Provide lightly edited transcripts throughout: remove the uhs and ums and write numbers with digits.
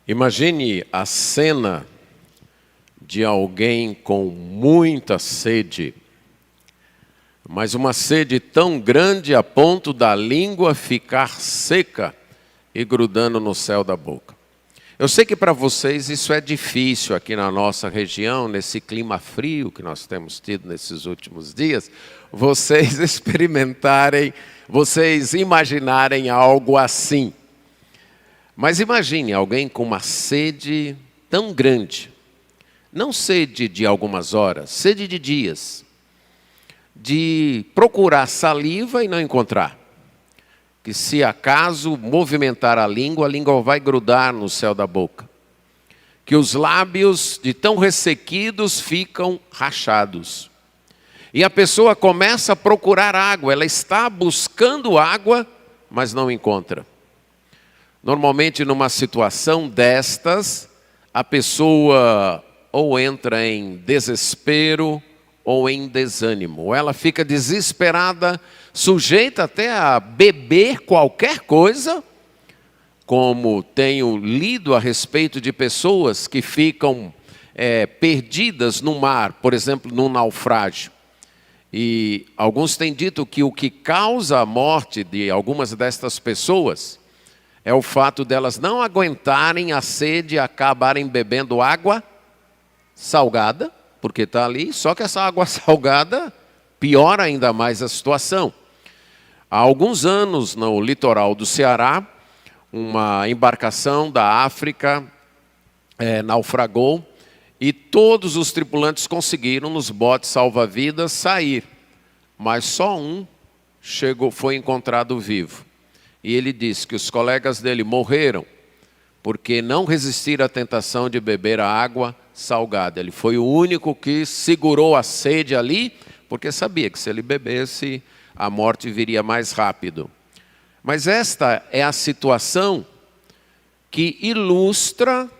Imagine a cena de alguém com muita sede, mas uma sede tão grande a ponto da língua ficar seca e grudando no céu da boca. Eu sei que para vocês isso é difícil aqui na nossa região, nesse clima frio que nós temos tido nesses últimos dias, vocês experimentarem, vocês imaginarem algo assim. Mas imagine alguém com uma sede tão grande, não sede de algumas horas, sede de dias, de procurar saliva e não encontrar. Que se acaso movimentar a língua vai grudar no céu da boca. Que os lábios de tão ressequidos ficam rachados. E a pessoa começa a procurar água, ela está buscando água, mas não encontra. Normalmente, numa situação destas, a pessoa ou entra em desespero ou em desânimo. Ou ela fica desesperada, sujeita até a beber qualquer coisa, como tenho lido a respeito de pessoas que ficam perdidas no mar, por exemplo, num naufrágio. E alguns têm dito que o que causa a morte de algumas destas pessoas é o fato delas não aguentarem a sede e acabarem bebendo água salgada, porque está ali, só que essa água salgada piora ainda mais a situação. Há alguns anos, no litoral do Ceará, uma embarcação da África naufragou e todos os tripulantes conseguiram, nos botes salva-vidas, sair. Mas só um foi encontrado vivo. E ele disse que os colegas dele morreram porque não resistiram à tentação de beber a água salgada. Ele foi o único que segurou a sede ali, porque sabia que se ele bebesse, a morte viria mais rápido. Mas esta é a situação que ilustra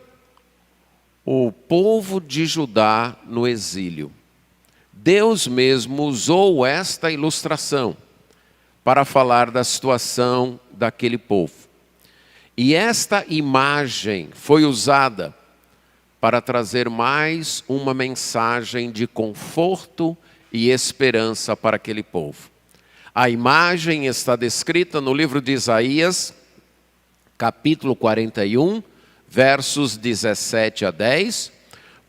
o povo de Judá no exílio. Deus mesmo usou esta ilustração para falar da situação daquele povo. E esta imagem foi usada para trazer mais uma mensagem de conforto e esperança para aquele povo. A imagem está descrita no livro de Isaías, capítulo 41, versos 17 a 10,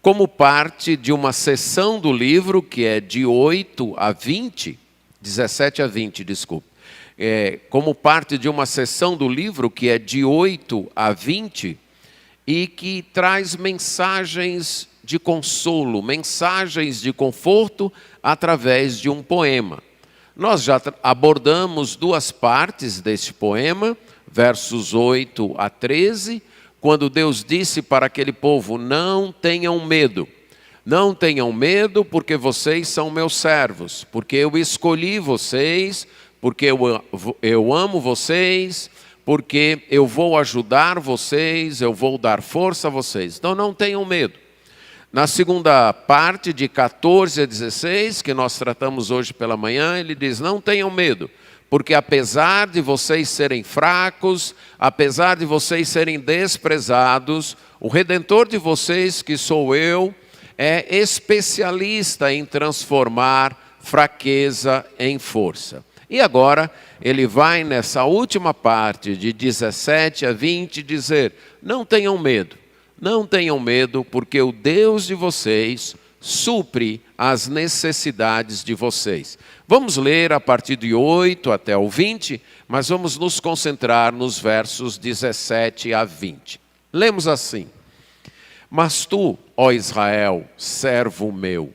como parte de uma seção do livro que é de 8 a 20, 17 a 20, desculpe. Como parte de uma seção do livro que é de 8 a 20 e que traz mensagens de consolo, mensagens de conforto através de um poema. Nós já abordamos duas partes deste poema, versos 8 a 13, quando Deus disse para aquele povo: não tenham medo. Não tenham medo porque vocês são meus servos, porque eu escolhi vocês, porque eu amo vocês, porque eu vou ajudar vocês, eu vou dar força a vocês. Então não tenham medo. Na segunda parte, de 14 a 16, que nós tratamos hoje pela manhã, ele diz: não tenham medo, porque apesar de vocês serem fracos, apesar de vocês serem desprezados, o Redentor de vocês, que sou eu, é especialista em transformar fraqueza em força. E agora, ele vai nessa última parte, de 17 a 20, dizer: não tenham medo. Não tenham medo, porque o Deus de vocês supre as necessidades de vocês. Vamos ler a partir de 8 até o 20, mas vamos nos concentrar nos versos 17 a 20. Lemos assim: mas tu, ó Israel, servo meu,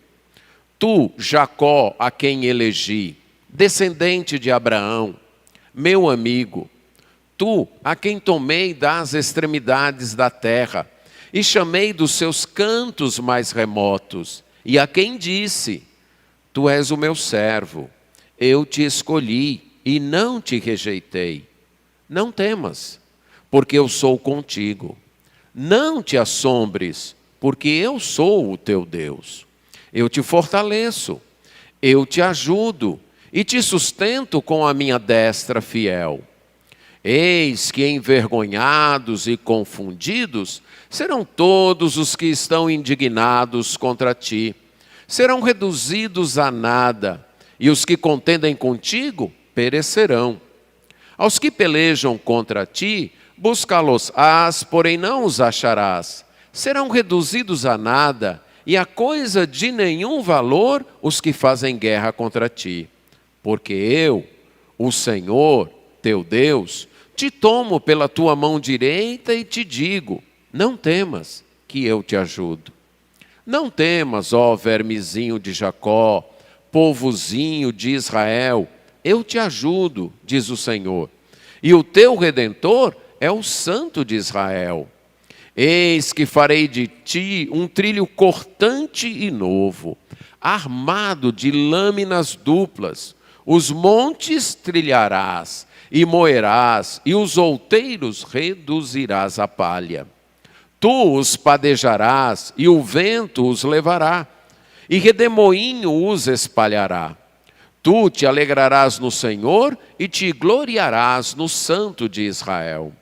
tu, Jacó, a quem elegi, descendente de Abraão, meu amigo, tu, a quem tomei das extremidades da terra, e chamei dos seus cantos mais remotos, e a quem disse: tu és o meu servo, eu te escolhi e não te rejeitei. Não temas, porque eu sou contigo. Não te assombres, porque eu sou o teu Deus. Eu te fortaleço, eu te ajudo e te sustento com a minha destra fiel. Eis que envergonhados e confundidos serão todos os que estão indignados contra ti. Serão reduzidos a nada, e os que contendem contigo perecerão. Aos que pelejam contra ti, buscá-los-ás, porém não os acharás. Serão reduzidos a nada, e a coisa de nenhum valor os que fazem guerra contra ti. Porque eu, o Senhor, teu Deus, te tomo pela tua mão direita e te digo: não temas, que eu te ajudo. Não temas, ó vermezinho de Jacó, povozinho de Israel, eu te ajudo, diz o Senhor. E o teu Redentor é o Santo de Israel. Eis que farei de ti um trilho cortante e novo, armado de lâminas duplas. Os montes trilharás e moerás, e os outeiros reduzirás a palha. Tu os padejarás, e o vento os levará, e redemoinho os espalhará. Tu te alegrarás no Senhor, e te gloriarás no Santo de Israel.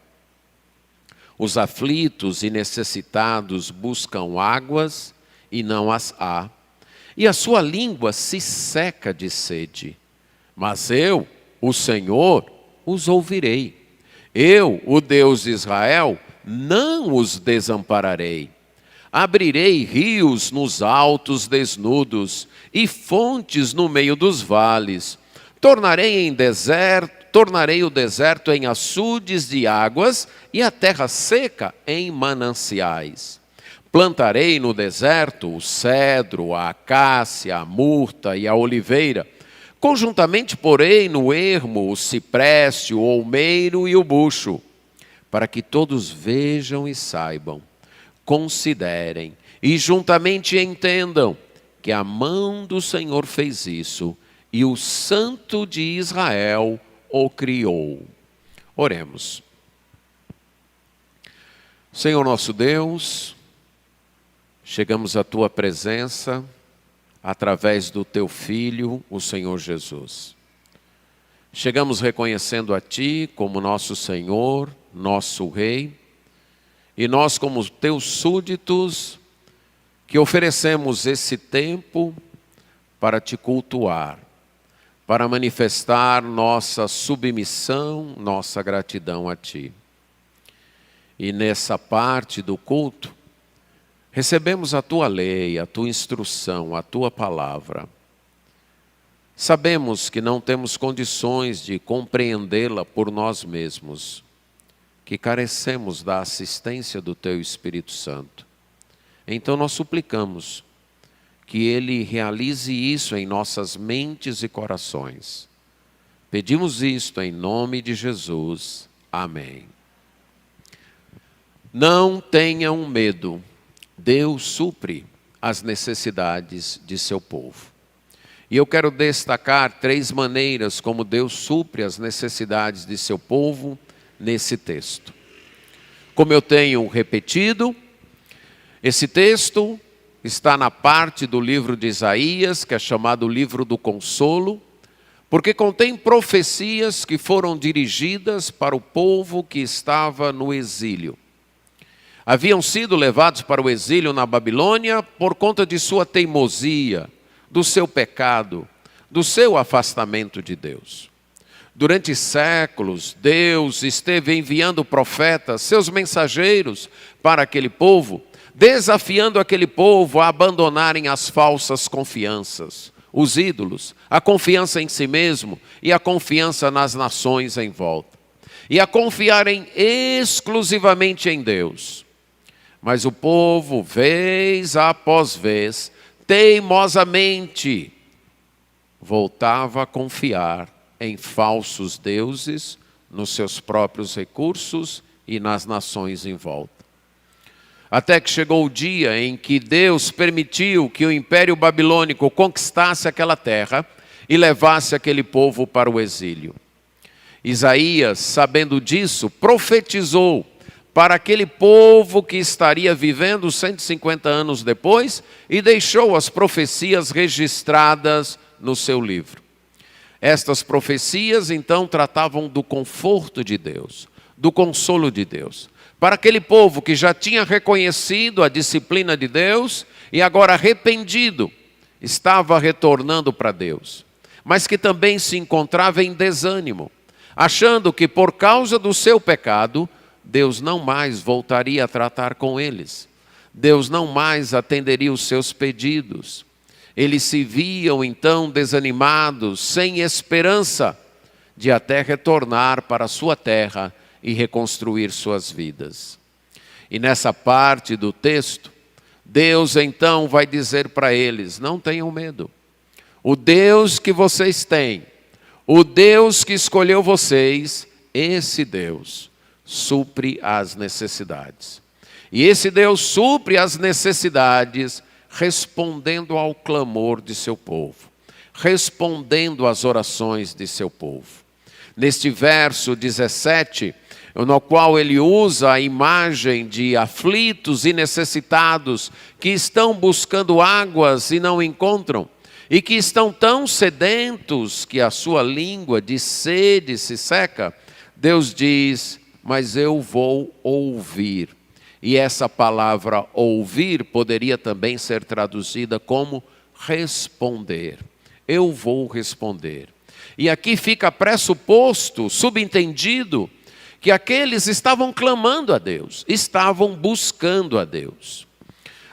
Os aflitos e necessitados buscam águas, e não as há, e a sua língua se seca de sede. Mas eu, o Senhor, os ouvirei. Eu, o Deus de Israel, não os desampararei. Abrirei rios nos altos desnudos e fontes no meio dos vales. Tornarei o deserto em açudes de águas e a terra seca em mananciais. Plantarei no deserto o cedro, a acácia, a murta e a oliveira. Conjuntamente porei no ermo o cipreste, o olmeiro e o bucho, para que todos vejam e saibam, considerem e juntamente entendam que a mão do Senhor fez isso e o Santo de Israel o criou. Oremos. Senhor nosso Deus, chegamos à tua presença através do teu Filho, o Senhor Jesus. Chegamos reconhecendo a ti como nosso Senhor, nosso Rei, e nós como teus súditos, que oferecemos esse tempo para te cultuar, para manifestar nossa submissão, nossa gratidão a ti. E nessa parte do culto, recebemos a tua lei, a tua instrução, a tua palavra. Sabemos que não temos condições de compreendê-la por nós mesmos, que carecemos da assistência do teu Espírito Santo. Então nós suplicamos que ele realize isso em nossas mentes e corações. Pedimos isto em nome de Jesus. Amém. Não tenham medo. Deus supre as necessidades de seu povo. E eu quero destacar 3 maneiras como Deus supre as necessidades de seu povo nesse texto. Como eu tenho repetido, esse texto está na parte do livro de Isaías, que é chamado livro do consolo, porque contém profecias que foram dirigidas para o povo que estava no exílio. Haviam sido levados para o exílio na Babilônia por conta de sua teimosia, do seu pecado, do seu afastamento de Deus. Durante séculos, Deus esteve enviando profetas, seus mensageiros, para aquele povo, desafiando aquele povo a abandonarem as falsas confianças, os ídolos, a confiança em si mesmo e a confiança nas nações em volta, e a confiarem exclusivamente em Deus. Mas o povo, vez após vez, teimosamente, voltava a confiar em falsos deuses, nos seus próprios recursos e nas nações em volta. Até que chegou o dia em que Deus permitiu que o Império Babilônico conquistasse aquela terra e levasse aquele povo para o exílio. Isaías, sabendo disso, profetizou para aquele povo que estaria vivendo 150 anos depois e deixou as profecias registradas no seu livro. Estas profecias, então, tratavam do conforto de Deus, do consolo de Deus. Para aquele povo que já tinha reconhecido a disciplina de Deus e agora arrependido, estava retornando para Deus, mas que também se encontrava em desânimo, achando que por causa do seu pecado, Deus não mais voltaria a tratar com eles. Deus não mais atenderia os seus pedidos. Eles se viam então desanimados, sem esperança de até retornar para a sua terra e reconstruir suas vidas. E nessa parte do texto, Deus então vai dizer para eles: não tenham medo. O Deus que vocês têm, o Deus que escolheu vocês, esse Deus supre as necessidades. E esse Deus supre as necessidades respondendo ao clamor de seu povo, respondendo às orações de seu povo. Neste verso 17, no qual ele usa a imagem de aflitos e necessitados que estão buscando águas e não encontram, e que estão tão sedentos que a sua língua de sede se seca, Deus diz: mas eu vou ouvir. E essa palavra ouvir poderia também ser traduzida como responder. Eu vou responder. E aqui fica pressuposto, subentendido, que aqueles estavam clamando a Deus, estavam buscando a Deus.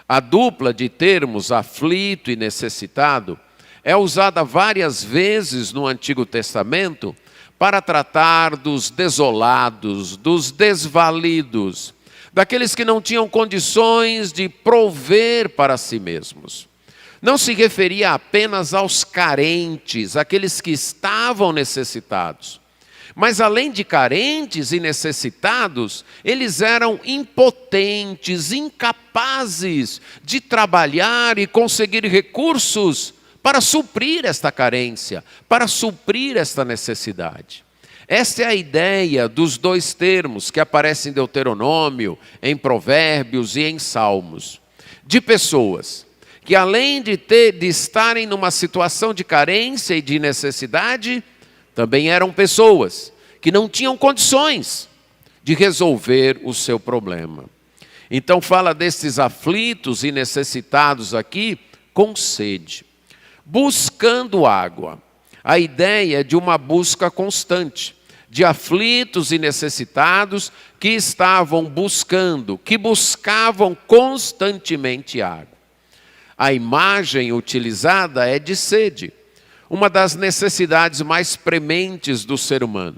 A dupla de termos aflito e necessitado é usada várias vezes no Antigo Testamento para tratar dos desolados, dos desvalidos, daqueles que não tinham condições de prover para si mesmos. Não se referia apenas aos carentes, aqueles que estavam necessitados. Mas além de carentes e necessitados, eles eram impotentes, incapazes de trabalhar e conseguir recursos para suprir esta carência, para suprir esta necessidade. Esta é a ideia dos dois termos que aparecem em Deuteronômio, em Provérbios e em Salmos. De pessoas que além de estarem numa situação de carência e de necessidade, também eram pessoas que não tinham condições de resolver o seu problema. Então fala desses aflitos e necessitados aqui com sede, buscando água. A ideia é de uma busca constante, de aflitos e necessitados que estavam buscando, que buscavam constantemente água. A imagem utilizada é de sede, uma das necessidades mais prementes do ser humano.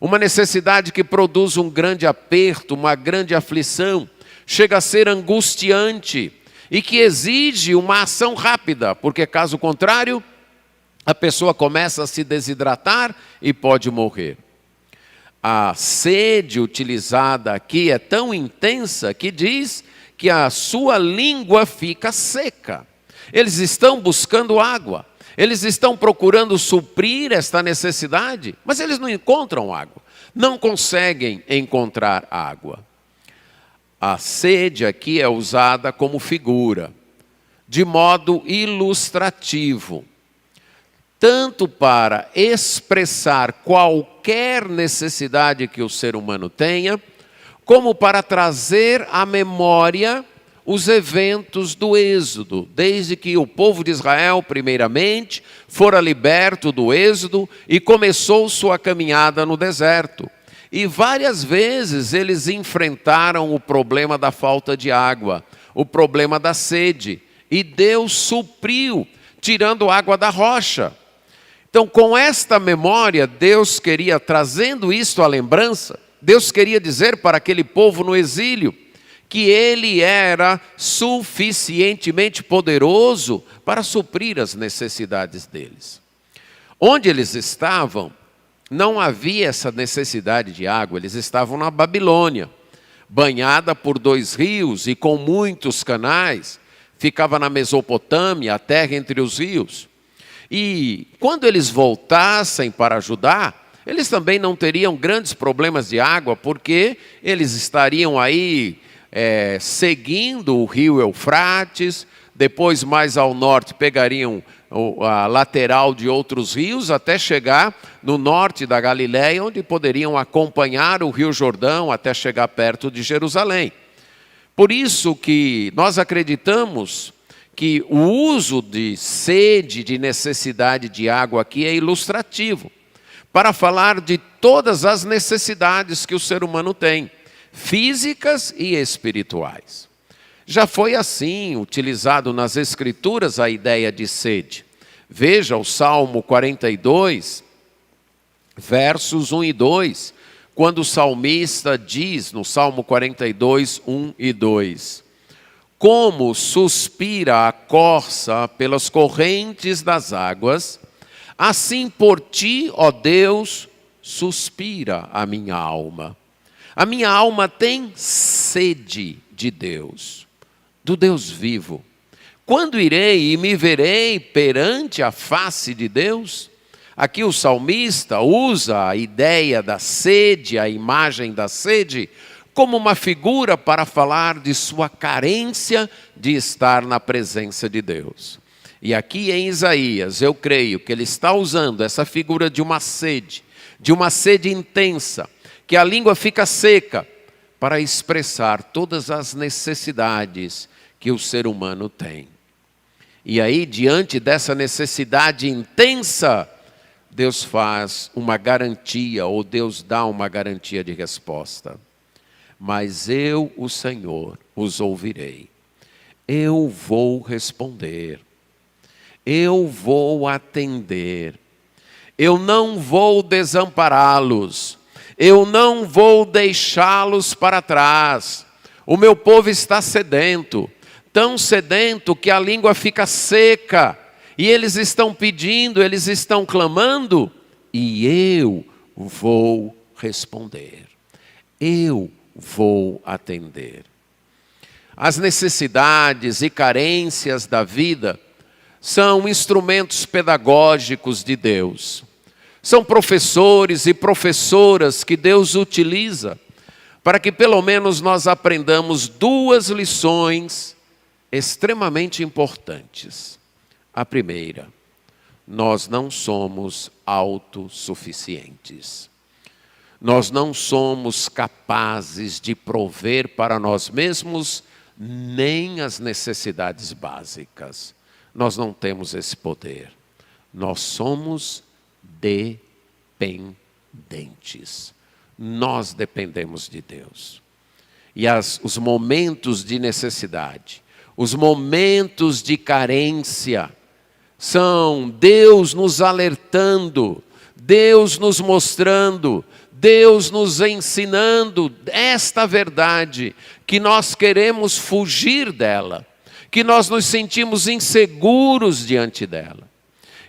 Uma necessidade que produz um grande aperto, uma grande aflição, chega a ser angustiante e que exige uma ação rápida, porque caso contrário, a pessoa começa a se desidratar e pode morrer. A sede utilizada aqui é tão intensa que diz que a sua língua fica seca. Eles estão buscando água, eles estão procurando suprir esta necessidade, mas eles não encontram água, não conseguem encontrar água. A sede aqui é usada como figura, de modo ilustrativo, tanto para expressar qualquer necessidade que o ser humano tenha, como para trazer à memória os eventos do Êxodo, desde que o povo de Israel, primeiramente, fora liberto do Êxodo e começou sua caminhada no deserto. E várias vezes eles enfrentaram o problema da falta de água, o problema da sede, e Deus supriu, tirando água da rocha. Então, com esta memória, Deus queria, trazendo isto à lembrança, Deus queria dizer para aquele povo no exílio que Ele era suficientemente poderoso para suprir as necessidades deles. Onde eles estavam, não havia essa necessidade de água, eles estavam na Babilônia, banhada por 2 rios e com muitos canais, ficava na Mesopotâmia, a terra entre os rios. E quando eles voltassem para Judá, eles também não teriam grandes problemas de água, porque eles estariam aí seguindo o rio Eufrates, depois mais ao norte pegariam a lateral de outros rios até chegar no norte da Galiléia, onde poderiam acompanhar o Rio Jordão até chegar perto de Jerusalém. Por isso que nós acreditamos que o uso de sede, de necessidade de água aqui é ilustrativo, para falar de todas as necessidades que o ser humano tem, físicas e espirituais. Já foi assim utilizado nas Escrituras a ideia de sede. Veja o Salmo 42, versos 1 e 2, quando o salmista diz, no Salmo 42, 1 e 2, como suspira a corça pelas correntes das águas, assim por ti, ó Deus, suspira a minha alma. A minha alma tem sede de Deus, do Deus vivo. Quando irei e me verei perante a face de Deus? Aqui o salmista usa a ideia da sede, a imagem da sede, como uma figura para falar de sua carência de estar na presença de Deus. E aqui em Isaías, eu creio que ele está usando essa figura de uma sede intensa, que a língua fica seca, para expressar todas as necessidades que o ser humano tem. E aí, diante dessa necessidade intensa, Deus faz uma garantia, ou Deus dá uma garantia de resposta. Mas eu, o Senhor, os ouvirei. Eu vou responder. Eu vou atender. Eu não vou desampará-los. Eu não vou deixá-los para trás. O meu povo está sedento, tão sedento que a língua fica seca. E eles estão pedindo, eles estão clamando, e eu vou responder. Eu vou atender. As necessidades e carências da vida são instrumentos pedagógicos de Deus. São professores e professoras que Deus utiliza para que pelo menos nós aprendamos duas lições extremamente importantes. A primeira, nós não somos autossuficientes. Nós não somos capazes de prover para nós mesmos nem as necessidades básicas. Nós não temos esse poder. Nós somos dependentes. Nós dependemos de Deus. E os momentos de necessidade, os momentos de carência, são Deus nos alertando, Deus nos mostrando, Deus nos ensinando esta verdade, que nós queremos fugir dela, que nós nos sentimos inseguros diante dela.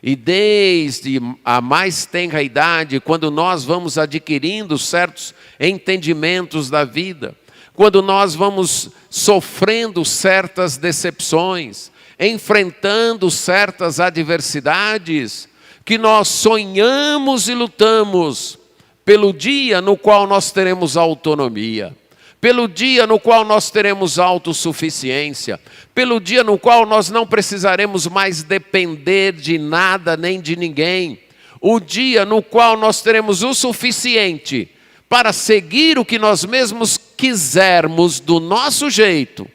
E desde a mais tenra idade, quando nós vamos adquirindo certos entendimentos da vida, quando nós vamos sofrendo certas decepções, enfrentando certas adversidades, que nós sonhamos e lutamos pelo dia no qual nós teremos autonomia, pelo dia no qual nós teremos autossuficiência, pelo dia no qual nós não precisaremos mais depender de nada nem de ninguém, o dia no qual nós teremos o suficiente para seguir o que nós mesmos quisermos do nosso jeito,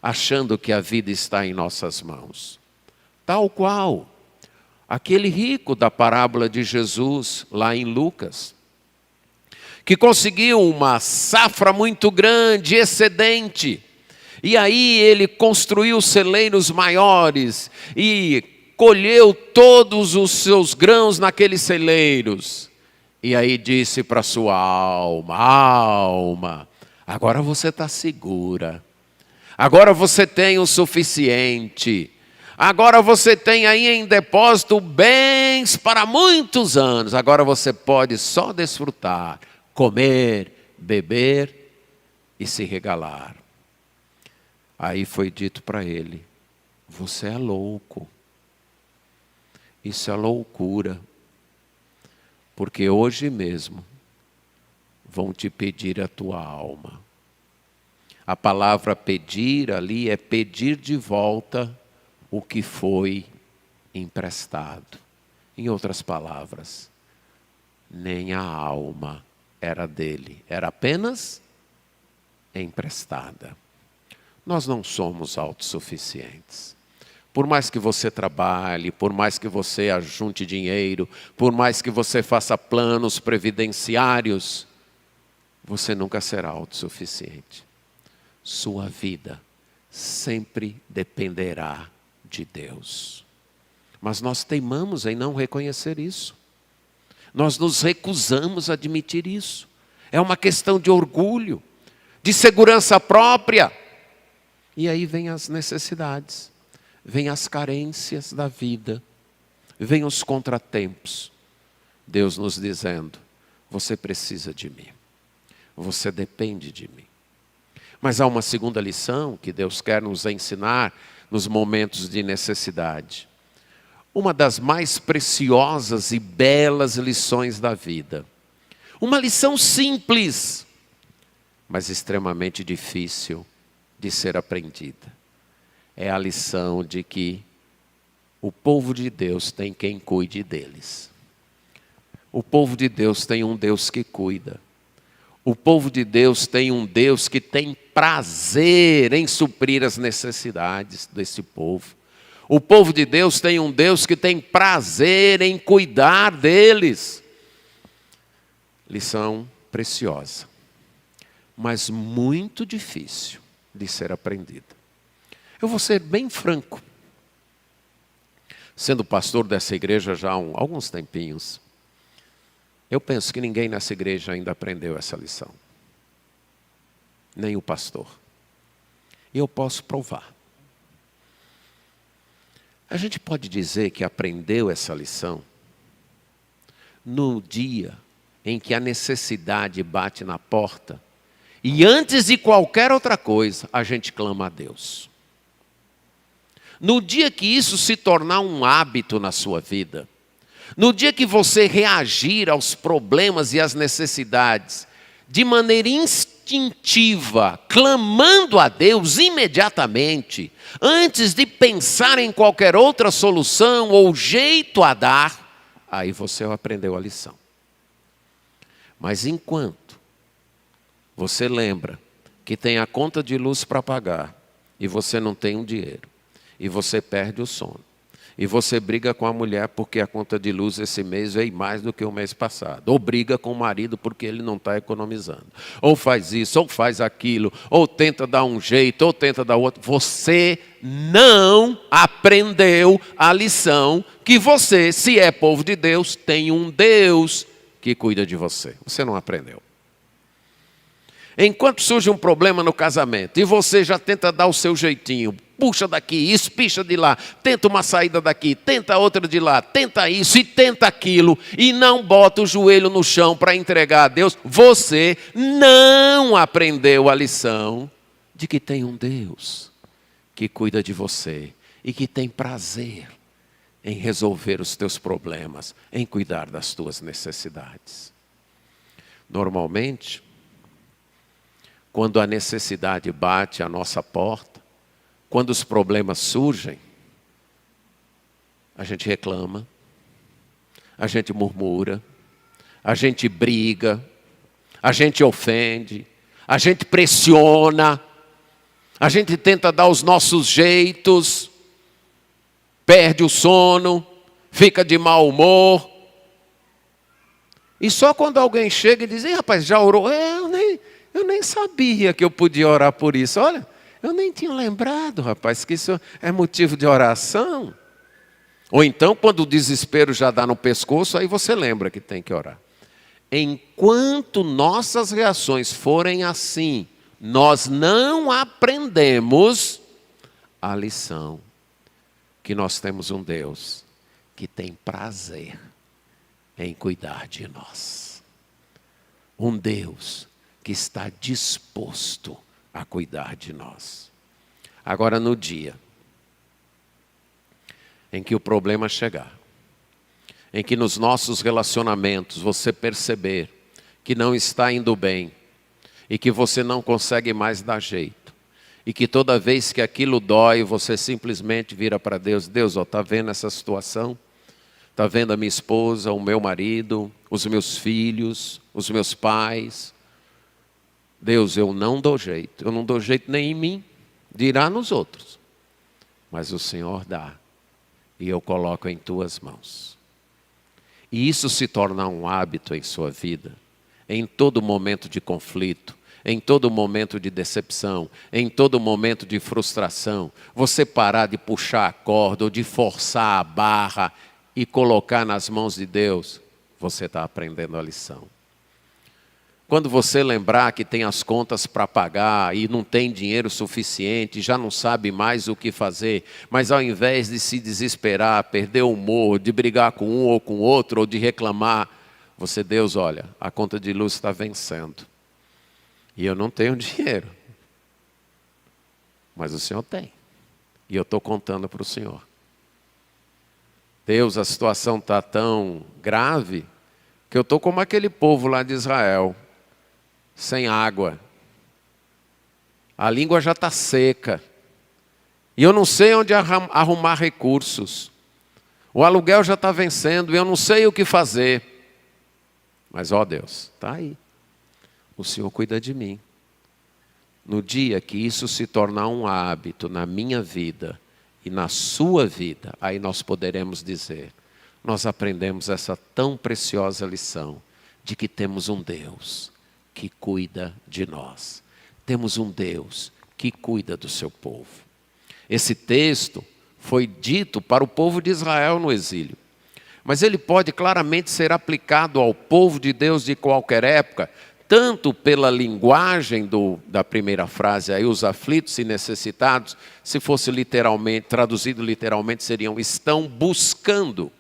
achando que a vida está em nossas mãos. Tal qual aquele rico da parábola de Jesus, lá em Lucas, que conseguiu uma safra muito grande, excedente, e aí ele construiu celeiros maiores e colheu todos os seus grãos naqueles celeiros. E aí disse para sua alma: alma, agora você está segura, agora você tem o suficiente, agora você tem aí em depósito bens para muitos anos, agora você pode só desfrutar, comer, beber e se regalar. Aí foi dito para ele: você é louco, isso é loucura, porque hoje mesmo vão te pedir a tua alma. A palavra pedir ali é pedir de volta o que foi emprestado. Em outras palavras, nem a alma era dele, era apenas emprestada. Nós não somos autossuficientes. Por mais que você trabalhe, por mais que você ajunte dinheiro, por mais que você faça planos previdenciários, você nunca será autossuficiente. Sua vida sempre dependerá de Deus. Mas nós teimamos em não reconhecer isso. Nós nos recusamos a admitir isso. É uma questão de orgulho, de segurança própria. E aí vem as necessidades, vem as carências da vida, vem os contratempos. Deus nos dizendo, você precisa de mim, você depende de mim. Mas há uma segunda lição que Deus quer nos ensinar nos momentos de necessidade. Uma das mais preciosas e belas lições da vida. Uma lição simples, mas extremamente difícil de ser aprendida. É a lição de que o povo de Deus tem quem cuide deles. O povo de Deus tem um Deus que cuida. O povo de Deus tem um Deus que tem prazer em suprir as necessidades desse povo. O povo de Deus tem um Deus que tem prazer em cuidar deles. Lição preciosa, mas muito difícil de ser aprendida. Eu vou ser bem franco. Sendo pastor dessa igreja já há alguns tempinhos, eu penso que ninguém nessa igreja ainda aprendeu essa lição. Nem o pastor. E eu posso provar. A gente pode dizer que aprendeu essa lição no dia em que a necessidade bate na porta e antes de qualquer outra coisa, a gente clama a Deus. No dia que isso se tornar um hábito na sua vida, no dia que você reagir aos problemas e às necessidades de maneira instintiva, clamando a Deus imediatamente, antes de pensar em qualquer outra solução ou jeito a dar, aí você aprendeu a lição. Mas enquanto você lembra que tem a conta de luz para pagar e você não tem um dinheiro, e você perde o sono, e você briga com a mulher porque a conta de luz esse mês veio mais do que o mês passado. Ou briga com o marido porque ele não está economizando. Ou faz isso, ou faz aquilo, ou tenta dar um jeito, ou tenta dar outro. Você não aprendeu a lição que você, se é povo de Deus, tem um Deus que cuida de você. Você não aprendeu. Enquanto surge um problema no casamento e você já tenta dar o seu jeitinho, puxa daqui, espicha de lá, tenta uma saída daqui, tenta outra de lá, tenta isso e tenta aquilo, e não bota o joelho no chão para entregar a Deus, você não aprendeu a lição de que tem um Deus que cuida de você e que tem prazer em resolver os teus problemas, em cuidar das tuas necessidades. Normalmente, quando a necessidade bate à nossa porta, quando os problemas surgem, a gente reclama, a gente murmura, a gente briga, a gente ofende, a gente pressiona, a gente tenta dar os nossos jeitos, perde o sono, fica de mau humor. E só quando alguém chega e diz, ei, rapaz, já orou? Eu nem sabia que eu podia orar por isso. Olha, eu nem tinha lembrado, rapaz, que isso é motivo de oração. Ou então, quando o desespero já dá no pescoço, aí você lembra que tem que orar. Enquanto nossas reações forem assim, nós não aprendemos a lição que nós temos um Deus que tem prazer em cuidar de nós. Um Deus que está disposto a cuidar de nós. Agora, no dia em que o problema chegar, em que nos nossos relacionamentos você perceber que não está indo bem, e que você não consegue mais dar jeito. E que toda vez que aquilo dói, você simplesmente vira para Deus: Deus, está vendo essa situação? Está vendo a minha esposa, o meu marido, os meus filhos, os meus pais? Deus, eu não dou jeito. Eu não dou jeito nem em mim, dirá nos outros. Mas o Senhor dá. E eu coloco em tuas mãos. E isso se torna um hábito em sua vida. Em todo momento de conflito, em todo momento de decepção, em todo momento de frustração, você parar de puxar a corda ou de forçar a barra e colocar nas mãos de Deus, você está aprendendo a lição. Quando você lembrar que tem as contas para pagar e não tem dinheiro suficiente, já não sabe mais o que fazer, mas ao invés de se desesperar, perder o humor, de brigar com um ou com outro, ou de reclamar, você, Deus, olha, a conta de luz está vencendo. E eu não tenho dinheiro. Mas o Senhor tem. E eu estou contando para o Senhor. Deus, a situação está tão grave que eu estou como aquele povo lá de Israel, sem água. A língua já está seca. E eu não sei onde arrumar recursos. O aluguel já está vencendo e eu não sei o que fazer. Mas, ó Deus, está aí. O Senhor cuida de mim. No dia que isso se tornar um hábito na minha vida e na sua vida, aí nós poderemos dizer, nós aprendemos essa tão preciosa lição de que temos um Deus que cuida de nós. Temos um Deus que cuida do seu povo. Esse texto foi dito para o povo de Israel no exílio. Mas ele pode claramente ser aplicado ao povo de Deus de qualquer época, tanto pela linguagem da primeira frase, aí os aflitos e necessitados, se fosse literalmente, traduzido literalmente, seriam estão buscando.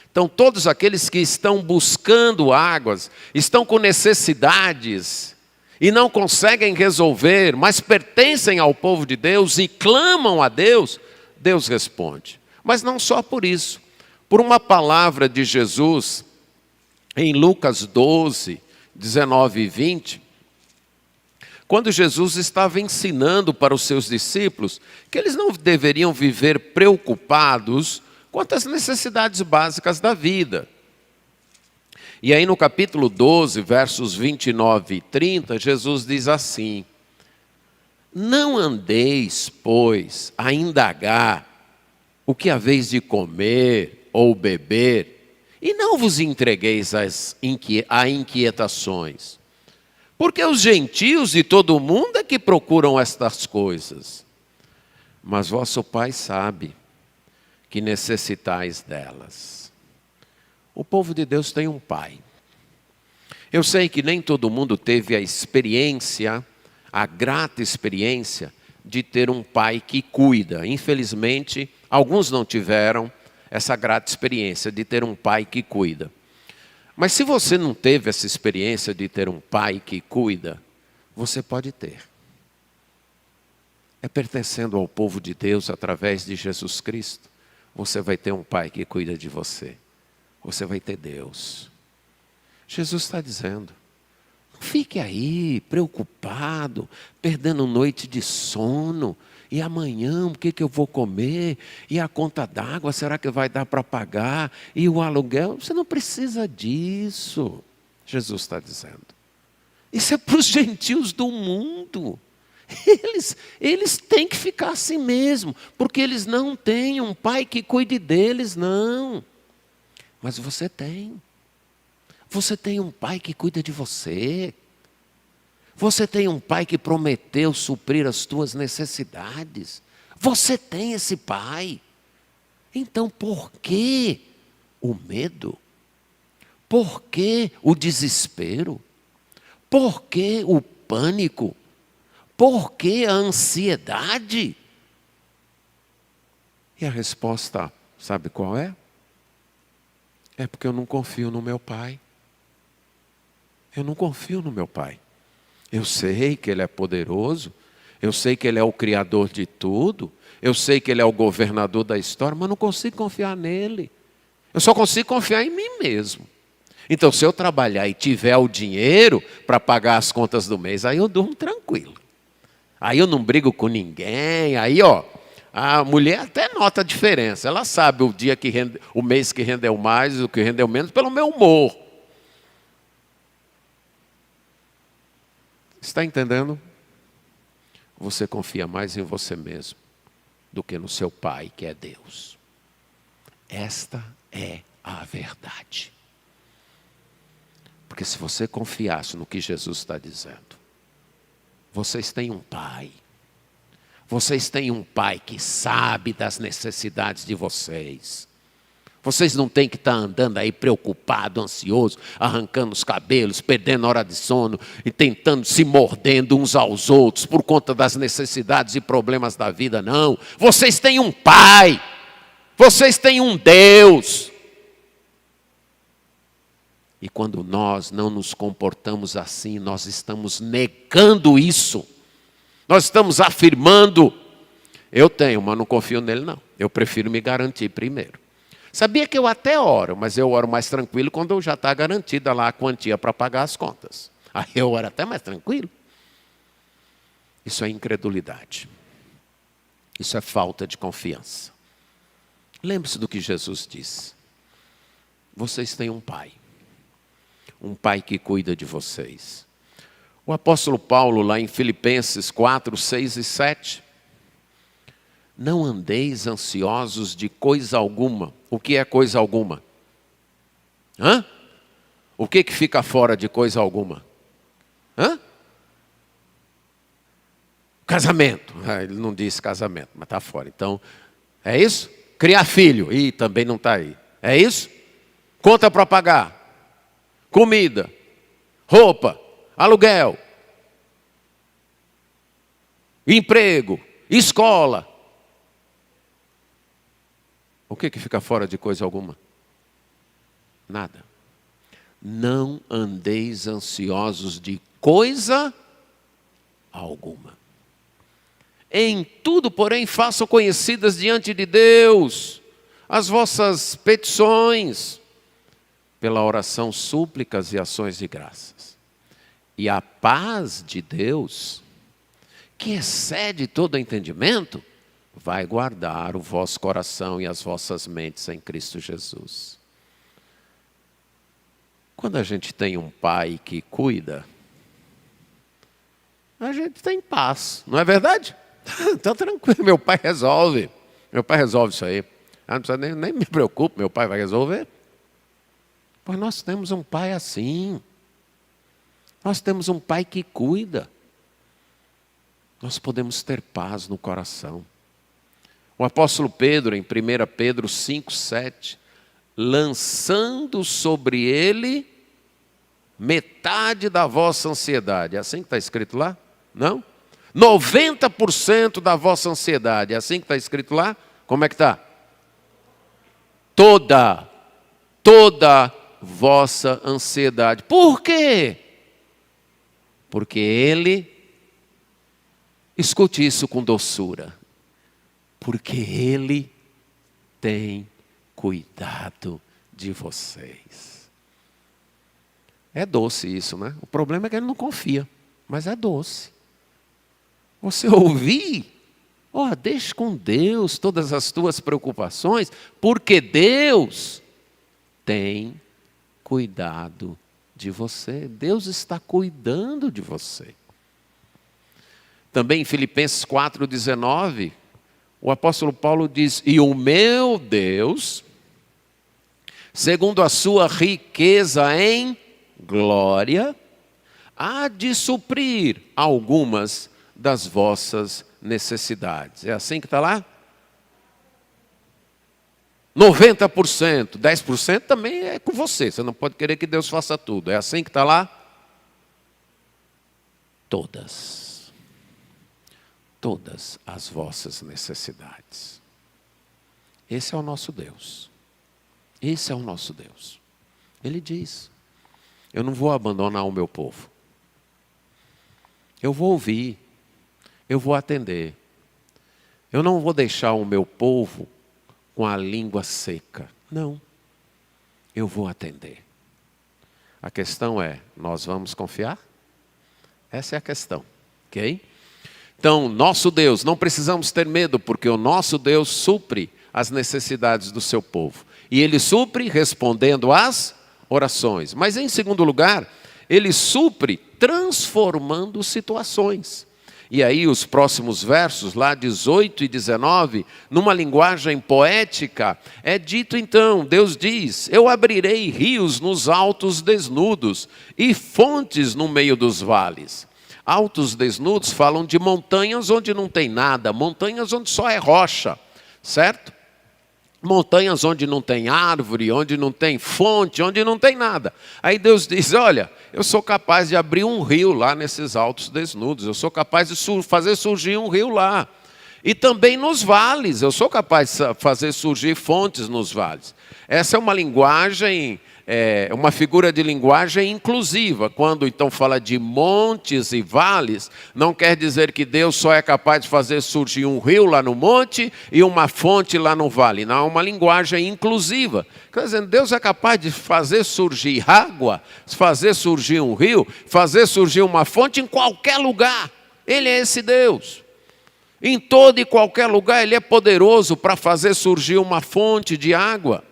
Então todos aqueles que estão buscando águas, estão com necessidades e não conseguem resolver, mas pertencem ao povo de Deus e clamam a Deus, Deus responde. Mas não só por isso, por uma palavra de Jesus em Lucas 12, 19 e 20, quando Jesus estava ensinando para os seus discípulos que eles não deveriam viver preocupados quanto às necessidades básicas da vida. E aí no capítulo 12, versos 29 e 30, Jesus diz assim: não andeis, pois, a indagar o que haveis de comer ou beber, e não vos entregueis a inquietações, porque os gentios e todo o mundo é que procuram estas coisas, mas vosso Pai sabe que necessitais delas. O povo de Deus tem um pai. Eu sei que nem todo mundo teve a experiência, a grata experiência de ter um pai que cuida. Infelizmente, alguns não tiveram essa grata experiência de ter um pai que cuida. Mas se você não teve essa experiência de ter um pai que cuida, você pode ter. É pertencendo ao povo de Deus através de Jesus Cristo. Você vai ter um pai que cuida de você. Você vai ter Deus. Jesus está dizendo, não fique aí preocupado, perdendo noite de sono. E amanhã o que eu vou comer? E a conta d'água, será que vai dar para pagar? E o aluguel? Você não precisa disso. Jesus está dizendo. Isso é para os gentios do mundo. Eles têm que ficar assim mesmo, porque eles não têm um pai que cuide deles, não. Mas você tem. Você tem um pai que cuida de você. Você tem um pai que prometeu suprir as tuas necessidades. Você tem esse pai. Então por que o medo? Por que o desespero? Por que o pânico? Por que a ansiedade? E a resposta, sabe qual é? É porque eu não confio no meu pai. Eu não confio no meu pai. Eu sei que ele é poderoso, eu sei que ele é o criador de tudo, eu sei que ele é o governador da história, mas não consigo confiar nele. Eu só consigo confiar em mim mesmo. Então, se eu trabalhar e tiver o dinheiro para pagar as contas do mês, aí eu durmo tranquilo. Aí eu não brigo com ninguém, aí a mulher até nota a diferença. Ela sabe o dia que o mês que rendeu mais e o que rendeu menos pelo meu humor. Está entendendo? Você confia mais em você mesmo do que no seu pai, que é Deus. Esta é a verdade. Porque se você confiasse no que Jesus está dizendo, vocês têm um pai. Vocês têm um pai que sabe das necessidades de vocês. Vocês não têm que estar andando aí preocupado, ansioso, arrancando os cabelos, perdendo hora de sono e tentando se mordendo uns aos outros por conta das necessidades e problemas da vida, não. Vocês têm um pai. Vocês têm um Deus. E quando nós não nos comportamos assim, nós estamos negando isso. Nós estamos afirmando, eu tenho, mas não confio nele não. Eu prefiro me garantir primeiro. Sabia que eu até oro, mas eu oro mais tranquilo quando já está garantida lá a quantia para pagar as contas. Aí eu oro até mais tranquilo. Isso é incredulidade. Isso é falta de confiança. Lembre-se do que Jesus disse. Vocês têm um pai. Um pai que cuida de vocês. O apóstolo Paulo, lá em Filipenses 4, 6 e 7. Não andeis ansiosos de coisa alguma. O que é coisa alguma? O que fica fora de coisa alguma? Casamento. Ele não disse casamento, mas está fora. Então, é isso? Criar filho. Ih, também não está aí. É isso? Conta para pagar. Comida. Roupa. Aluguel. Emprego. Escola. O que fica fora de coisa alguma? Nada. Não andeis ansiosos de coisa alguma. Em tudo, porém, façam conhecidas diante de Deus as vossas petições, pela oração, súplicas e ações de graças. E a paz de Deus, que excede todo entendimento, vai guardar o vosso coração e as vossas mentes em Cristo Jesus. Quando a gente tem um pai que cuida, a gente tem paz, não é verdade? Está tranquilo, meu pai resolve. Meu pai resolve isso aí. Eu não precisa nem me preocupo, meu pai vai resolver. Pois nós temos um pai assim. Nós temos um pai que cuida. Nós podemos ter paz no coração. O apóstolo Pedro, em 1 Pedro 5, 7, lançando sobre ele metade da vossa ansiedade. É assim que está escrito lá? Não? 90% da vossa ansiedade. É assim que está escrito lá? Como é que está? Toda vossa ansiedade. Por quê? Porque ele, escute isso com doçura, porque ele tem cuidado de vocês. É doce isso, né? O problema é que ele não confia, mas é doce. Você ouvir, deixa com Deus todas as tuas preocupações, porque Deus tem cuidado de você. Deus está cuidando de você. Também em Filipenses 4,19, o apóstolo Paulo diz, e o meu Deus, segundo a sua riqueza em glória, há de suprir algumas das vossas necessidades. É assim que está lá? 90%, 10% também é com você. Você não pode querer que Deus faça tudo. É assim que está lá? Todas as vossas necessidades. Esse é o nosso Deus. Esse é o nosso Deus. Ele diz, eu não vou abandonar o meu povo. Eu vou ouvir. Eu vou atender. Eu não vou deixar o meu povo com a língua seca. Não. Eu vou atender. A questão é, nós vamos confiar? Essa é a questão, ok? Então, nosso Deus, não precisamos ter medo, porque o nosso Deus supre as necessidades do seu povo. E Ele supre respondendo às orações. Mas em segundo lugar, Ele supre transformando situações. E aí os próximos versos, lá 18 e 19, numa linguagem poética, é dito então, Deus diz: eu abrirei rios nos altos desnudos e fontes no meio dos vales. Altos desnudos falam de montanhas onde não tem nada, montanhas onde só é rocha, certo? Montanhas onde não tem árvore, onde não tem fonte, onde não tem nada. Aí Deus diz: olha, eu sou capaz de abrir um rio lá nesses altos desnudos. Eu sou capaz de fazer surgir um rio lá. E também nos vales, eu sou capaz de fazer surgir fontes nos vales. Essa é uma linguagem, uma figura de linguagem inclusiva. Quando então fala de montes e vales, não quer dizer que Deus só é capaz de fazer surgir um rio lá no monte e uma fonte lá no vale. Não, é uma linguagem inclusiva. Quer dizer, Deus é capaz de fazer surgir água, fazer surgir um rio, fazer surgir uma fonte em qualquer lugar. Ele é esse Deus. Em todo e qualquer lugar Ele é poderoso para fazer surgir uma fonte de água.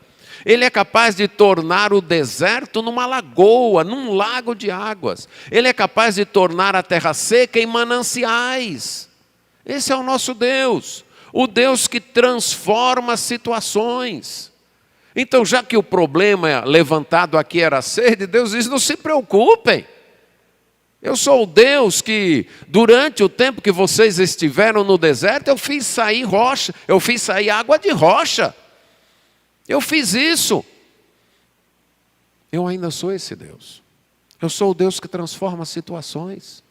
Ele é capaz de tornar o deserto numa lagoa, num lago de águas. Ele é capaz de tornar a terra seca em mananciais. Esse é o nosso Deus, o Deus que transforma situações. Então, já que o problema levantado aqui era a sede, Deus diz: não se preocupem. Eu sou o Deus que, durante o tempo que vocês estiveram no deserto, eu fiz sair rocha, eu fiz sair água de rocha. Eu fiz isso. Eu ainda sou esse Deus. Eu sou o Deus que transforma situações.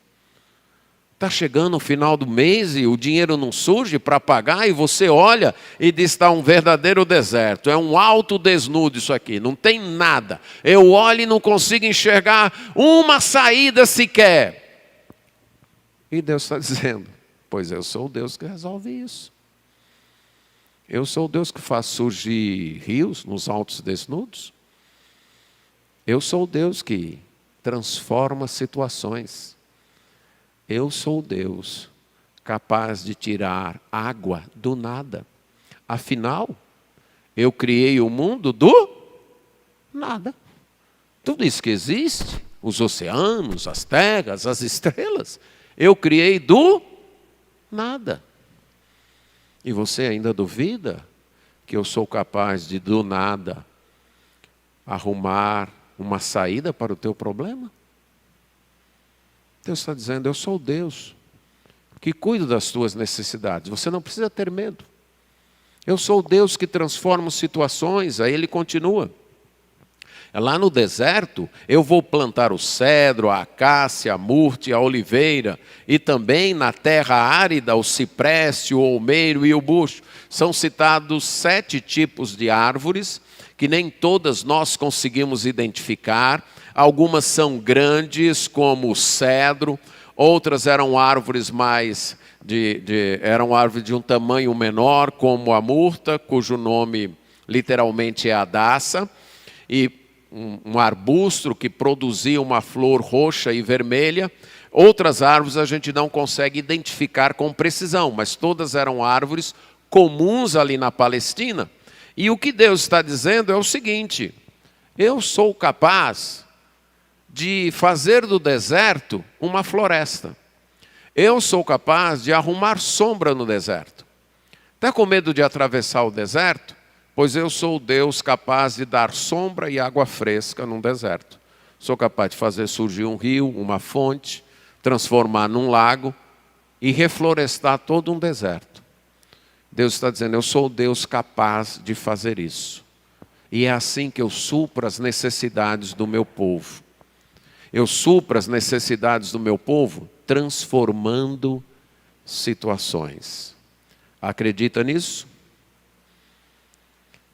Está chegando o final do mês e o dinheiro não surge para pagar, e você olha e diz: está um verdadeiro deserto, é um alto desnudo isso aqui, não tem nada. Eu olho e não consigo enxergar uma saída sequer. E Deus está dizendo: pois eu sou o Deus que resolve isso. Eu sou o Deus que faz surgir rios nos altos desnudos. Eu sou o Deus que transforma situações. Eu sou o Deus capaz de tirar água do nada. Afinal, eu criei o mundo do nada. Tudo isso que existe, os oceanos, as terras, as estrelas, eu criei do nada. E você ainda duvida que eu sou capaz de, do nada, arrumar uma saída para o teu problema? Deus está dizendo: eu sou o Deus que cuido das tuas necessidades. Você não precisa ter medo. Eu sou o Deus que transforma situações. Aí ele continua: lá no deserto eu vou plantar o cedro, a acácia, a murte, a oliveira, e também na terra árida o cipreste, o olmeiro e o bucho. São citados 7 tipos de árvores que nem todas nós conseguimos identificar. Algumas são grandes, como o cedro, outras eram árvores eram árvores de um tamanho menor, como a murta, cujo nome literalmente é a daça, e um arbusto que produzia uma flor roxa e vermelha. Outras árvores a gente não consegue identificar com precisão, mas todas eram árvores comuns ali na Palestina. E o que Deus está dizendo é o seguinte: eu sou capaz de fazer do deserto uma floresta. Eu sou capaz de arrumar sombra no deserto. Está com medo de atravessar o deserto? Pois eu sou o Deus capaz de dar sombra e água fresca num deserto. Sou capaz de fazer surgir um rio, uma fonte, transformar num lago e reflorestar todo um deserto. Deus está dizendo: eu sou o Deus capaz de fazer isso. E é assim que eu supro as necessidades do meu povo. Eu supro as necessidades do meu povo transformando situações. Acredita nisso?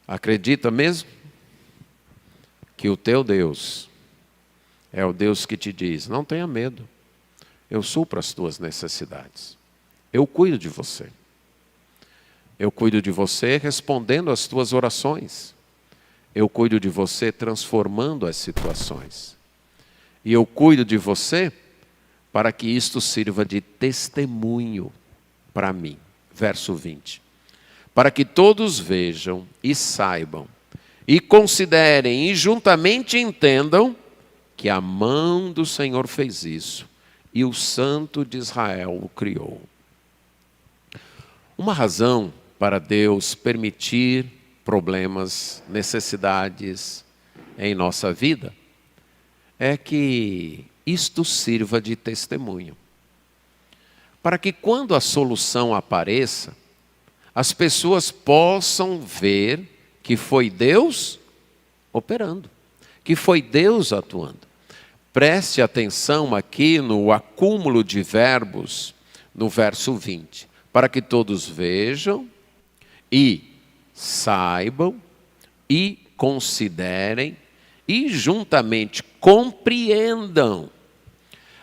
Acredita mesmo que o teu Deus é o Deus que te diz: não tenha medo, eu supro as tuas necessidades. Eu cuido de você. Eu cuido de você respondendo às tuas orações. Eu cuido de você transformando as situações. e eu cuido de você para que isto sirva de testemunho para mim. Verso 20. Para que todos vejam e saibam, e considerem e juntamente entendam que a mão do Senhor fez isso, e o Santo de Israel o criou. Uma razão para Deus permitir problemas, necessidades em nossa vida, é que isto sirva de testemunho. Para que quando a solução apareça, as pessoas possam ver que foi Deus operando, que foi Deus atuando. Preste atenção aqui no acúmulo de verbos, no verso 20. Para que todos vejam e saibam e considerem e juntamente compreendam.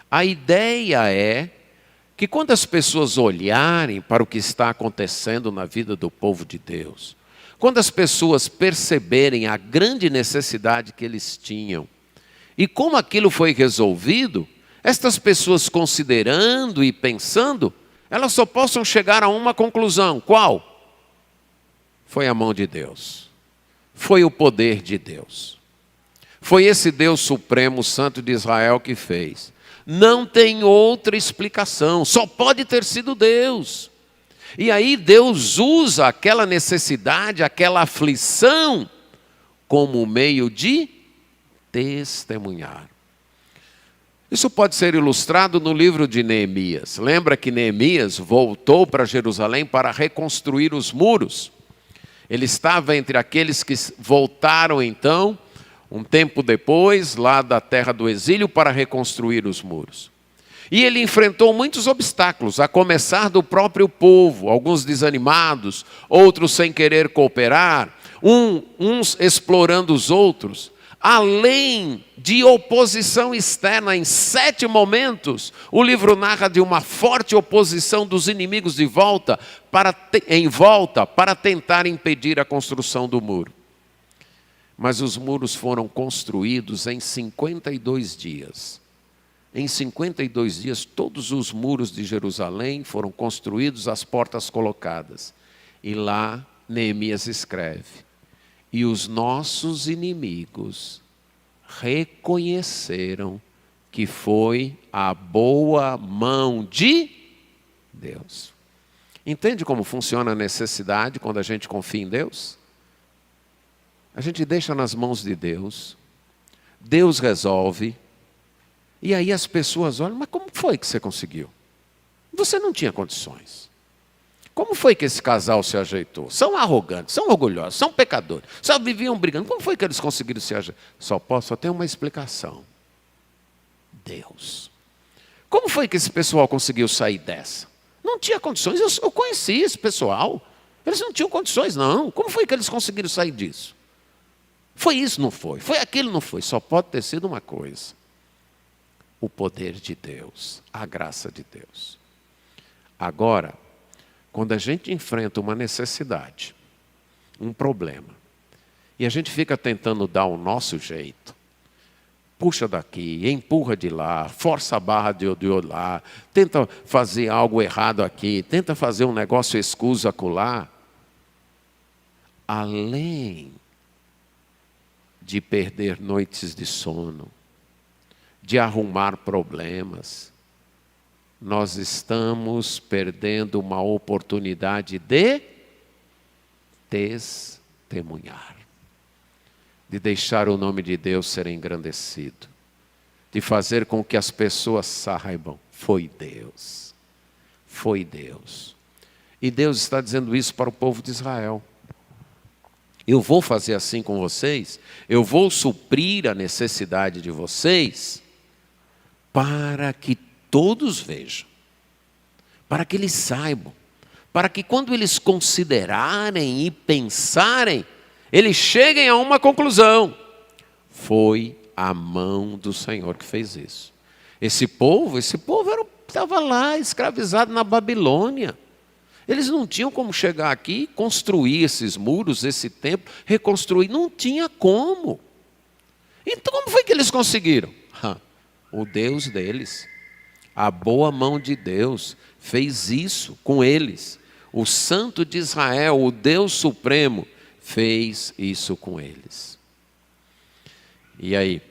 A ideia é que quando as pessoas olharem para o que está acontecendo na vida do povo de Deus, quando as pessoas perceberem a grande necessidade que eles tinham e como aquilo foi resolvido, estas pessoas considerando e pensando, elas só possam chegar a uma conclusão. Qual? Foi a mão de Deus. Foi o poder de Deus. Foi esse Deus Supremo, Santo de Israel que fez. Não tem outra explicação, só pode ter sido Deus. E aí Deus usa aquela necessidade, aquela aflição, como meio de testemunhar. Isso pode ser ilustrado no livro de Neemias. Lembra que Neemias voltou para Jerusalém para reconstruir os muros? Ele estava entre aqueles que voltaram então, um tempo depois, lá da terra do exílio, para reconstruir os muros. E ele enfrentou muitos obstáculos, a começar do próprio povo, alguns desanimados, outros sem querer cooperar, uns explorando os outros. Além de oposição externa, em 7 momentos, o livro narra de uma forte oposição dos inimigos em volta para tentar impedir a construção do muro. Mas os muros foram construídos em 52 dias. Em 52 dias, todos os muros de Jerusalém foram construídos, as portas colocadas. E lá, Neemias escreve: e os nossos inimigos reconheceram que foi a boa mão de Deus. Entende como funciona a necessidade quando a gente confia em Deus? A gente deixa nas mãos de Deus, Deus resolve, e aí as pessoas olham: mas como foi que você conseguiu? Você não tinha condições. Como foi que esse casal se ajeitou? São arrogantes, são orgulhosos, são pecadores, só viviam brigando. Como foi que eles conseguiram se ajeitar? Só tem uma explicação: Deus. Como foi que esse pessoal conseguiu sair dessa? Não tinha condições, eu conheci esse pessoal. Eles não tinham condições, não. Como foi que eles conseguiram sair disso? Foi isso, não foi. Foi aquilo, não foi. Só pode ter sido uma coisa: o poder de Deus, a graça de Deus. Agora, quando a gente enfrenta uma necessidade, um problema, e a gente fica tentando dar o nosso jeito, puxa daqui, empurra de lá, força a barra de lá, tenta fazer algo errado aqui, tenta fazer um negócio escuso acolá, além de perder noites de sono, de arrumar problemas, nós estamos perdendo uma oportunidade de testemunhar, de deixar o nome de Deus ser engrandecido, de fazer com que as pessoas saibam: foi Deus, foi Deus. E Deus está dizendo isso para o povo de Israel: eu vou fazer assim com vocês, eu vou suprir a necessidade de vocês, para que todos vejam, para que eles saibam, para que quando eles considerarem e pensarem, eles cheguem a uma conclusão: foi a mão do Senhor que fez isso. Esse povo estava lá escravizado na Babilônia. Eles não tinham como chegar aqui, construir esses muros, esse templo, reconstruir. Não tinha como. Então como foi que eles conseguiram? o Deus deles. A boa mão de Deus fez isso com eles. O Santo de Israel, o Deus Supremo, fez isso com eles. E aí?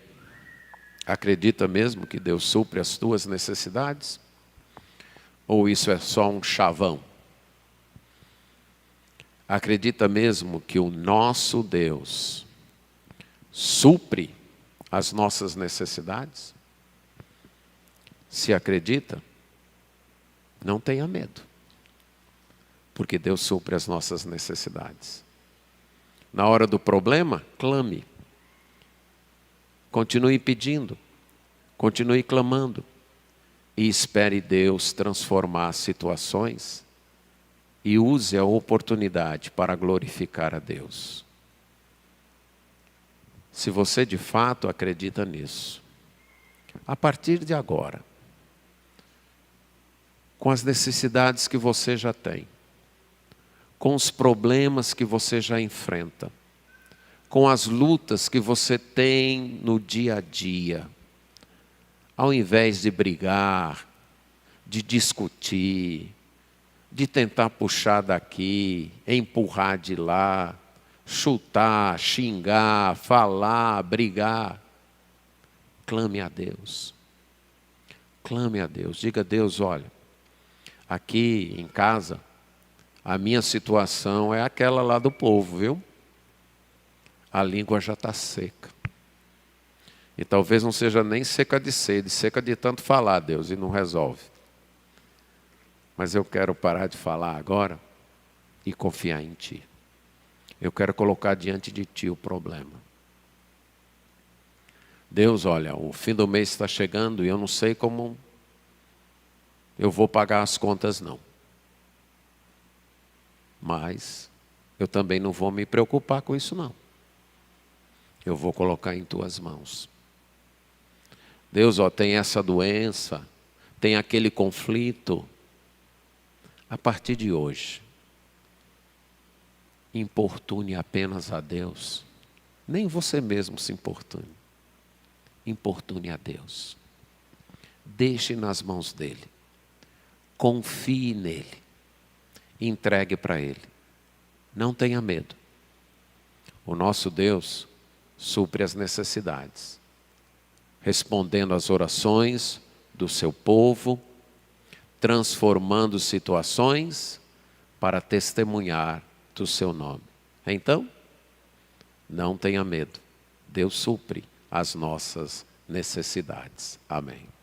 Acredita mesmo que Deus supre as tuas necessidades? Ou isso é só um chavão? Acredita mesmo que o nosso Deus supre as nossas necessidades? Se acredita, não tenha medo, porque Deus supre as nossas necessidades. Na hora do problema, clame. Continue pedindo, continue clamando e espere Deus transformar situações e use a oportunidade para glorificar a Deus. Se você de fato acredita nisso, a partir de agora, com as necessidades que você já tem, com os problemas que você já enfrenta, com as lutas que você tem no dia a dia, ao invés de brigar, de discutir, de tentar puxar daqui, empurrar de lá, chutar, xingar, falar, brigar, clame a Deus. Clame a Deus. Diga a Deus, olha, aqui em casa, a minha situação é aquela lá do povo, viu? A língua já está seca. E talvez não seja nem seca de sede, seca de tanto falar, Deus, e não resolve. Mas eu quero parar de falar agora e confiar em Ti. Eu quero colocar diante de Ti o problema. Deus, olha, o fim do mês está chegando e eu não sei como eu vou pagar as contas, não. Mas eu também não vou me preocupar com isso, não. Eu vou colocar em Tuas mãos. Deus, ó, tem essa doença, tem aquele conflito. A partir de hoje, importune apenas a Deus. Nem você mesmo se importune. Importune a Deus. Deixe nas mãos dEle. Confie nele. Entregue para Ele. Não tenha medo. O nosso Deus supre as necessidades, respondendo às orações do seu povo, transformando situações para testemunhar do seu nome. Então, não tenha medo. Deus supre as nossas necessidades. Amém.